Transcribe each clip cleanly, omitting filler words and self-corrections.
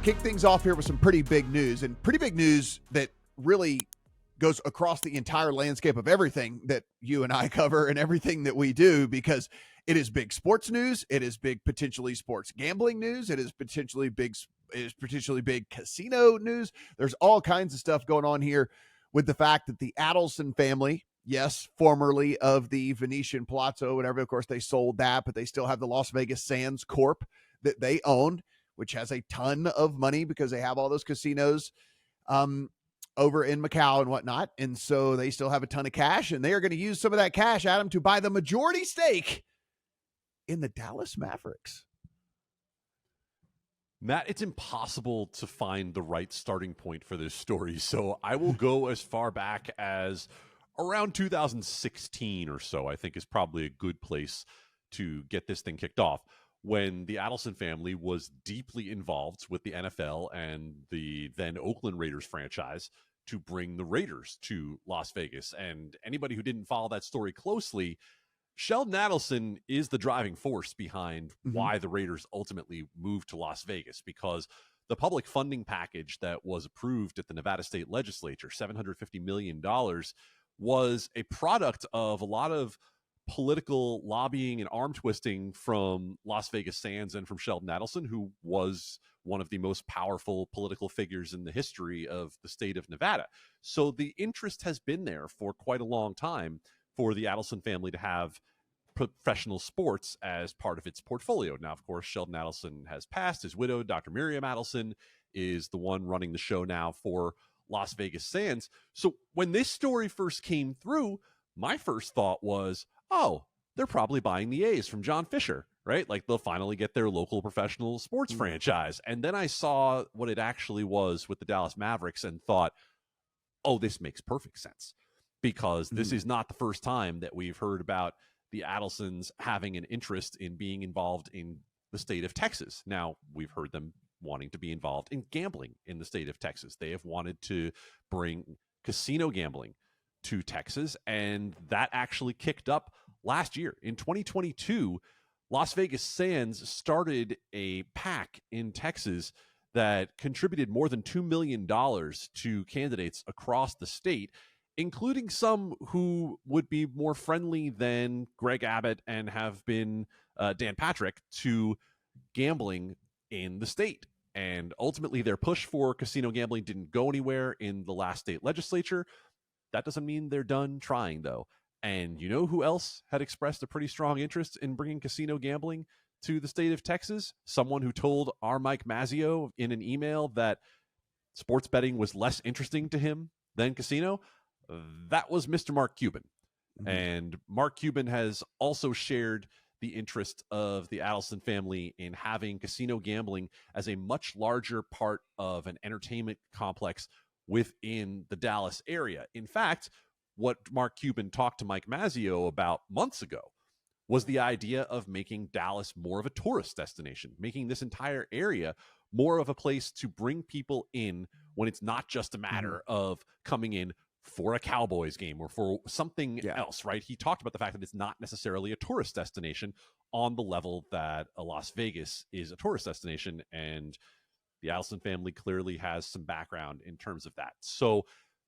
kick things off here with some pretty big news, and pretty big news that really goes across the entire landscape of everything that you and I cover and everything that we do, because it is big sports news. It is big, potentially sports gambling news. It is potentially big casino news. There's all kinds of stuff going on here with the fact that the Adelson family, yes, formerly of the Venetian Palazzo, whatever, of course they sold that, but they still have the Las Vegas Sands Corp that they own, which has a ton of money because they have all those casinos over in Macau and whatnot. And so they still have a ton of cash, and they are going to use some of that cash, Adam, to buy the majority stake in the Dallas Mavericks. Matt, it's impossible to find the right starting point for this story, so I will go as far back as around 2016 or so. I think is probably a good place to get this thing kicked off, when the Adelson family was deeply involved with the NFL and the then Oakland Raiders franchise to bring the Raiders to Las Vegas. And anybody who didn't follow that story closely, Sheldon Adelson is the driving force behind why the Raiders ultimately moved to Las Vegas, because the public funding package that was approved at the Nevada State Legislature, $750 million, was a product of a lot of political lobbying and arm twisting from Las Vegas Sands and from Sheldon Adelson, who was one of the most powerful political figures in the history of the state of Nevada. So the interest has been there for quite a long time for the Adelson family to have professional sports as part of its portfolio. Now, of course, Sheldon Adelson has passed. His widow, Dr. Miriam Adelson, is the one running the show now for Las Vegas Sands. So when this story first came through, my first thought was, oh, they're probably buying the A's from John Fisher, right? Like they'll finally get their local professional sports franchise. And then I saw what it actually was with the Dallas Mavericks and thought, oh, this makes perfect sense, because this is not the first time that we've heard about the Adelsons having an interest in being involved in the state of Texas. Now, we've heard them wanting to be involved in gambling in the state of Texas. They have wanted to bring casino gambling to Texas, and that actually kicked up last year. In 2022, Las Vegas Sands started a PAC in Texas that contributed more than $2 million to candidates across the state, including some who would be more friendly than Greg Abbott and have been Dan Patrick to gambling in the state. And ultimately, their push for casino gambling didn't go anywhere in the last state legislature. That doesn't mean they're done trying, though. And you know who else had expressed a pretty strong interest in bringing casino gambling to the state of Texas? Someone who told our Mike Mazzio in an email that sports betting was less interesting to him than casino. That was Mr. Mark Cuban. And Mark Cuban has also shared the interest of the Adelson family in having casino gambling as a much larger part of an entertainment complex within the Dallas area. In fact, what Mark Cuban talked to Mike Mazzio about months ago was the idea of making Dallas more of a tourist destination, making this entire area more of a place to bring people in when it's not just a matter of coming in for a Cowboys game or for something else, right? He talked about the fact that it's not necessarily a tourist destination on the level that a Las Vegas is a tourist destination. And the Adelson family clearly has some background in terms of that. So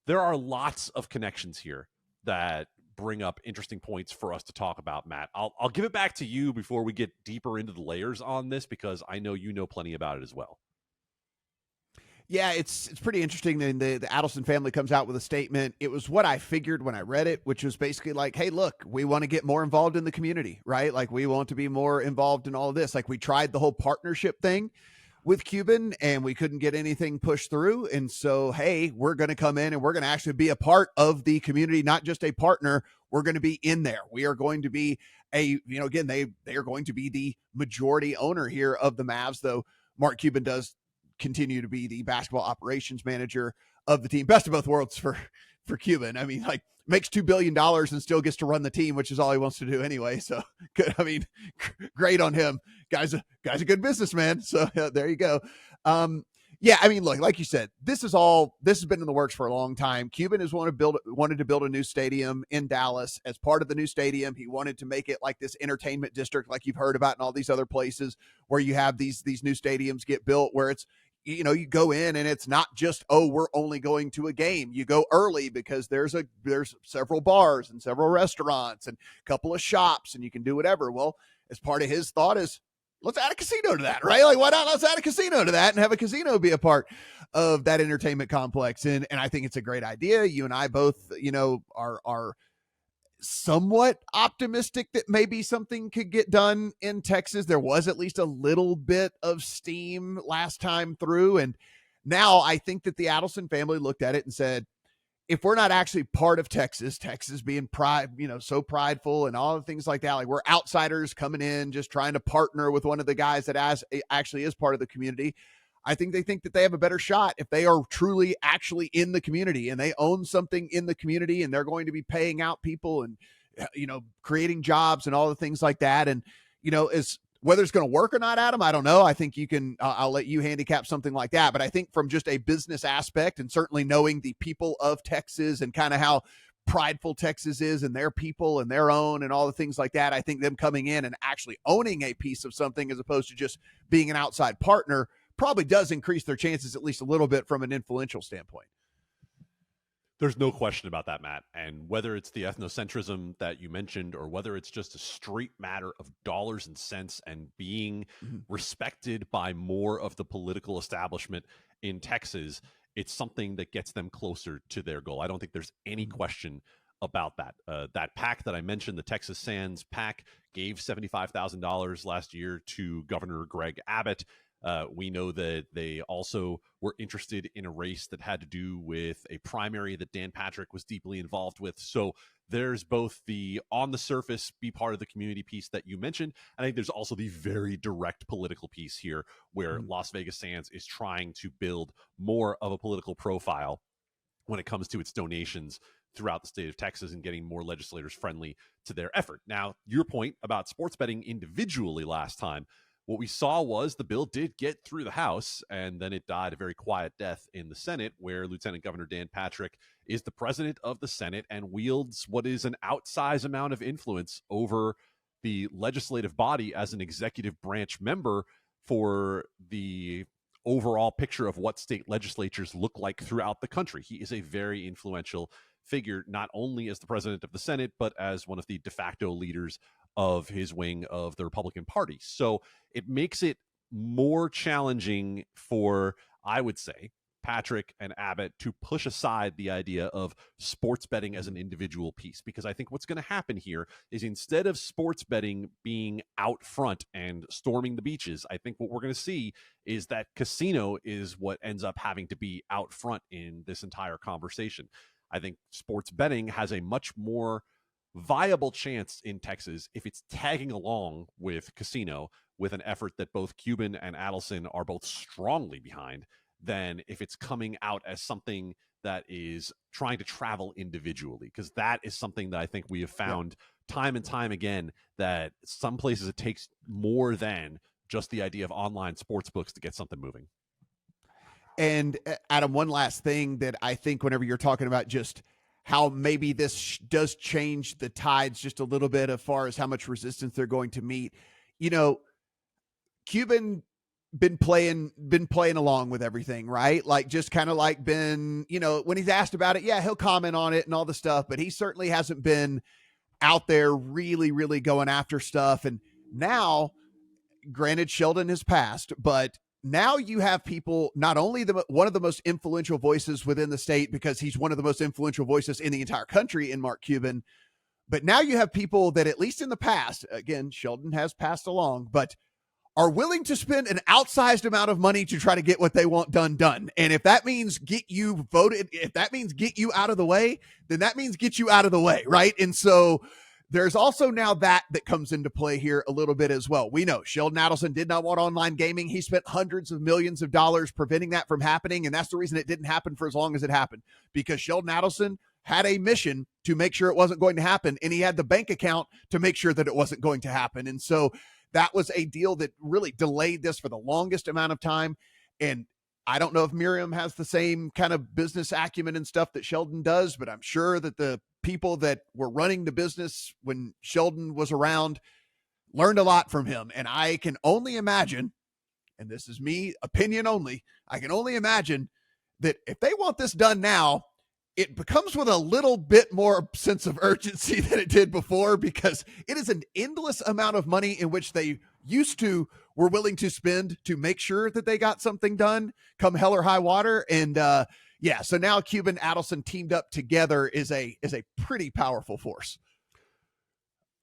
there are lots of connections here that bring up interesting points for us to talk about, Matt. I'll give it back to you before we get deeper into the layers on this, because I know you know plenty about it as well. Yeah, it's pretty interesting. Then the Adelson family comes out with a statement. It was what I figured when I read it, which was basically like, hey, look, we want to get more involved in the community, right? Like we want to be more involved in all of this. Like we tried the whole partnership thing with Cuban and we couldn't get anything pushed through. And so, hey, we're going to come in and we're going to actually be a part of the community, not just a partner. We're going to be in there. We are going to be again, they are going to be the majority owner here of the Mavs, though Mark Cuban does continue to be the basketball operations manager of the team. Best of both worlds for Cuban. I mean, like makes $2 billion and still gets to run the team, which is all he wants to do anyway. So good. I mean, great on him. Guy's a good businessman. So there you go. Yeah, I mean, look, like you said, this has been in the works for a long time. Cuban has wanted to build a new stadium in Dallas. As part of the new stadium, he wanted to make it like this entertainment district, like you've heard about in all these other places where you have these new stadiums get built, where it's, you go in and it's not just, oh, we're only going to a game. You go early because there's several bars and several restaurants and a couple of shops and you can do whatever. Well, as part of his thought is, let's add a casino to that, right? Like, why not? Let's add a casino to that and have a casino be a part of that entertainment complex. And I think it's a great idea. You and I both, are somewhat optimistic that maybe something could get done in Texas. There was at least a little bit of steam last time through. And now I think that the Adelson family looked at it and said, if we're not actually part of Texas being so prideful and all the things like that, like we're outsiders coming in, just trying to partner with one of the guys that actually is part of the community. I think they think that they have a better shot if they are truly actually in the community and they own something in the community and they're going to be paying out people and, creating jobs and all the things like that. And, as whether it's going to work or not, Adam, I don't know. I think you can, I'll let you handicap something like that. But I think from just a business aspect and certainly knowing the people of Texas and kind of how prideful Texas is and their people and their own and all the things like that, I think them coming in and actually owning a piece of something as opposed to just being an outside partner probably does increase their chances at least a little bit from an influential standpoint. There's no question about that, Matt. And whether it's the ethnocentrism that you mentioned or whether it's just a straight matter of dollars and cents and being respected by more of the political establishment in Texas, it's something that gets them closer to their goal. I don't think there's any question about that. That PAC that I mentioned, the Texas Sands PAC, gave $75,000 last year to Governor Greg Abbott. We know that they also were interested in a race that had to do with a primary that Dan Patrick was deeply involved with. So there's both the on the surface, be part of the community piece that you mentioned. And I think there's also the very direct political piece here where Las Vegas Sands is trying to build more of a political profile when it comes to its donations throughout the state of Texas and getting more legislators friendly to their effort. Now, your point about sports betting individually last time, what we saw was the bill did get through the House, and then it died a very quiet death in the Senate, where Lieutenant Governor Dan Patrick is the president of the Senate and wields what is an outsized amount of influence over the legislative body as an executive branch member for the overall picture of what state legislatures look like throughout the country. He is a very influential figure, not only as the president of the Senate, but as one of the de facto leaders of his wing of the Republican Party. So it makes it more challenging for, I would say, Patrick and Abbott to push aside the idea of sports betting as an individual piece. Because I think what's going to happen here is instead of sports betting being out front and storming the beaches, I think what we're going to see is that casino is what ends up having to be out front in this entire conversation. I think sports betting has a much more viable chance in Texas if it's tagging along with casino with an effort that both Cuban and Adelson are both strongly behind than if it's coming out as something that is trying to travel individually, because that is something that I think we have found time and time again, that some places it takes more than just the idea of online sports books to get something moving. And Adam, one last thing that I think whenever you're talking about just how maybe this does change the tides just a little bit as far as how much resistance they're going to meet. Cuban been playing along with everything, right? Like just kind of like been, when he's asked about it, yeah, he'll comment on it and all the stuff, but he certainly hasn't been out there really, really going after stuff. And now, granted, Sheldon has passed, but now you have people, not only one of the most influential voices within the state, because he's one of the most influential voices in the entire country in Mark Cuban, but now you have people that, at least in the past, again, Sheldon has passed along, but are willing to spend an outsized amount of money to try to get what they want done. And if that means get you voted, if that means get you out of the way, then that means get you out of the way, right? And so there's also now that comes into play here a little bit as well. We know Sheldon Adelson did not want online gaming. He spent hundreds of millions of dollars preventing that from happening, and that's the reason it didn't happen for as long as it happened, because Sheldon Adelson had a mission to make sure it wasn't going to happen, and he had the bank account to make sure that it wasn't going to happen. And so that was a deal that really delayed this for the longest amount of time. And I don't know if Miriam has the same kind of business acumen and stuff that Sheldon does, but I'm sure that the people that were running the business when Sheldon was around learned a lot from him. And I can only imagine and this is me, opinion only, I can only imagine that if they want this done now, it becomes with a little bit more sense of urgency than it did before, because it is an endless amount of money in which they used to were willing to spend to make sure that they got something done come hell or high water. And yeah, so now Cuban Adelson teamed up together is a pretty powerful force.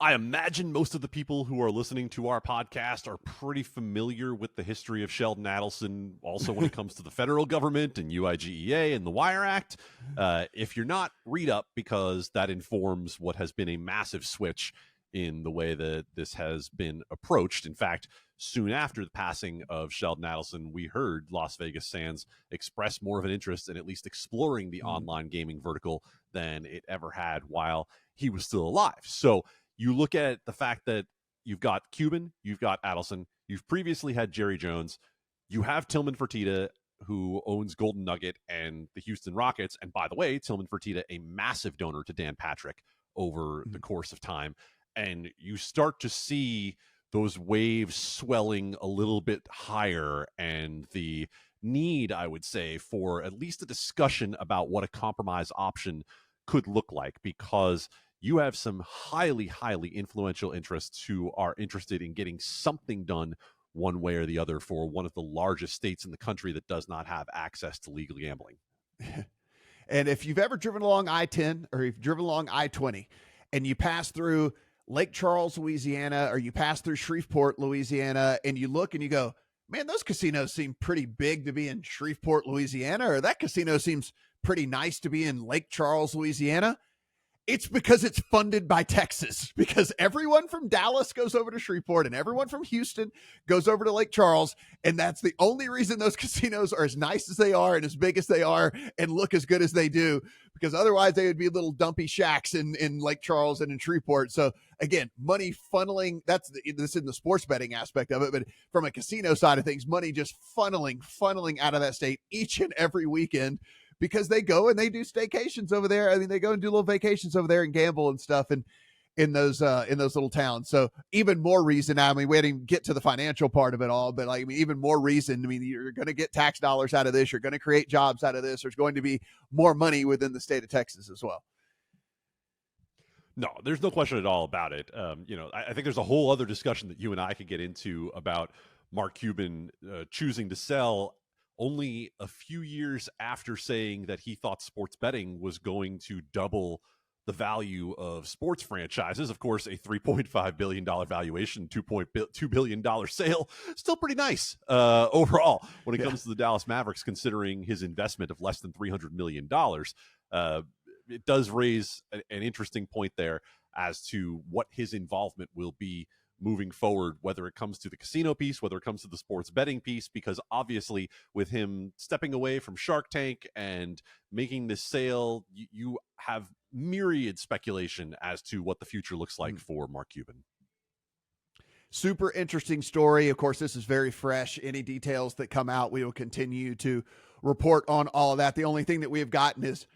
I imagine most of the people who are listening to our podcast are pretty familiar with the history of Sheldon Adelson, also when it comes to the federal government and UIGEA and the Wire Act. If you're not, read up, because that informs what has been a massive switch in the way that this has been approached. In fact, soon after the passing of Sheldon Adelson, we heard Las Vegas Sands express more of an interest in at least exploring the online gaming vertical than it ever had while he was still alive. So you look at the fact that you've got Cuban, you've got Adelson, you've previously had Jerry Jones, you have Tillman Fertitta, who owns Golden Nugget and the Houston Rockets. And by the way, Tillman Fertitta, a massive donor to Dan Patrick over the course of time. And you start to see those waves swelling a little bit higher, and the need, I would say, for at least a discussion about what a compromise option could look like, because you have some highly, highly influential interests who are interested in getting something done one way or the other for one of the largest states in the country that does not have access to legal gambling. And if you've ever driven along I-10 or you've driven along I-20 and you pass through Lake Charles, Louisiana, or you pass through Shreveport, Louisiana, and you look and you go, man, those casinos seem pretty big to be in Shreveport, Louisiana, or that casino seems pretty nice to be in Lake Charles, Louisiana. It's because it's funded by Texas, because everyone from Dallas goes over to Shreveport and everyone from Houston goes over to Lake Charles. And that's the only reason those casinos are as nice as they are and as big as they are and look as good as they do, because otherwise they would be little dumpy shacks in Lake Charles and in Shreveport. So again, money funneling, this in the sports betting aspect of it, but from a casino side of things, money just funneling out of that state each and every weekend, because they go and they do staycations over there. I mean, they go and do little vacations over there and gamble and stuff and in those little towns. So even more reason. I mean, we didn't even get to the financial part of it all, but like, I mean, even more reason. I mean, you're going to get tax dollars out of this. You're going to create jobs out of this. There's going to be more money within the state of Texas as well. No, there's no question at all about it. I think there's a whole other discussion that you and I could get into about Mark Cuban choosing to sell only a few years after saying that he thought sports betting was going to double the value of sports franchises. Of course, a $3.5 billion valuation, $2.2 billion sale, still pretty nice overall when it comes to the Dallas Mavericks, considering his investment of less than $300 million. It does raise an interesting point there as to what his involvement will be moving forward, whether it comes to the casino piece, whether it comes to the sports betting piece, because obviously with him stepping away from Shark Tank and making this sale, you have myriad speculation as to what the future looks like for Mark Cuban. Super interesting story. Of course, this is very fresh. Any details that come out, we will continue to report on all of that. The only thing that we have gotten is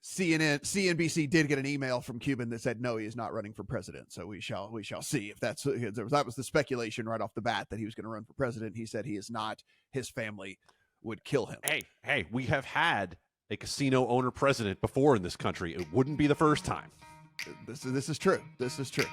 CNBC did get an email from Cuban that said, no, he is not running for president. So we shall see if that was the speculation right off the bat that he was going to run for president. He said he is not. His family would kill him. Hey, we have had a casino owner president before in this country. It wouldn't be the first time. This is true. This is true.